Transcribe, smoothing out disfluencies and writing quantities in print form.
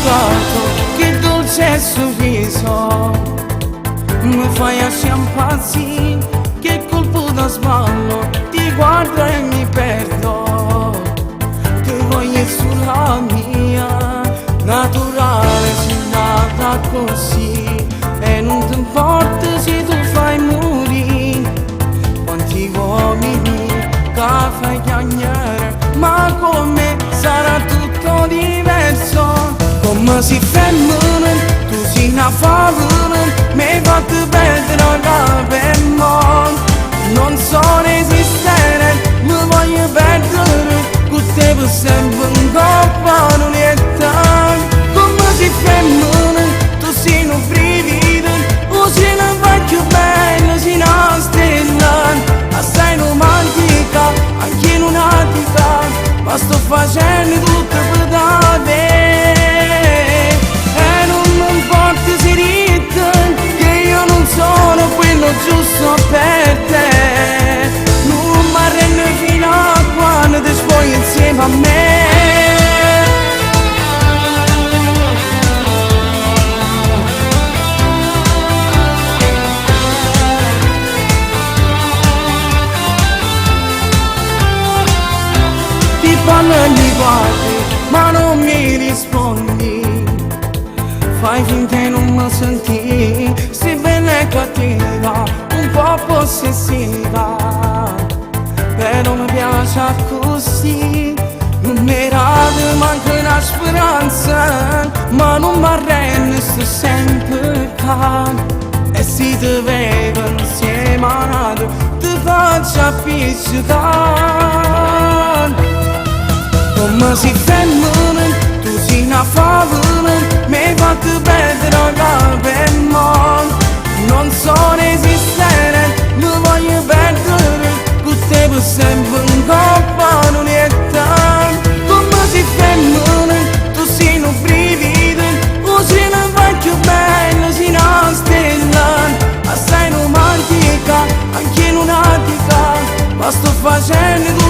ricordo che dolce sorriso mi fai asci impazzire, che colpo da sballo ti guardo e mi perdo, ti voglio sulla mia naturale, sei nata così e non ti importa se tu fai morire quanti uomini che fai chiagnare, ma con me sarà tutto diverso. Come si femmina, tu sei una favola, mi hai fatto perdere la per mondo. Non so resistere, mi voglio perdere, con te per sempre un coppa non è tanto. Come si femmina, tu sei un brivido, o sei una vecchia bella, sei una stella, assai romantica, anche in un'attica, ma sto facendo tutto per da te. E non mi importa se ritten, che io non sono quello giusto per te. Non mi arrendo fino a quando ti spuoi insieme a me. Quando mi guardi ma non mi rispondi, fai finta di non mi senti, sei bella e cattiva, un po' possessiva, però mi piace così, non mi rade manca una speranza, ma non mi arrendo, sto sempre calmo, e se ti vedo insieme a nato, ti faccio appiccicare. Come si femmina, tu sei una favola, mi hai fatto perdere la per mondo. Non so resistere, mi voglio perdere, con te per sempre un coppa non è tanto. Come si femmina, tu sei un brivido, o sei una vecchia bella, sei una stella, assai romantica, anche in un'attica, ma sto facendo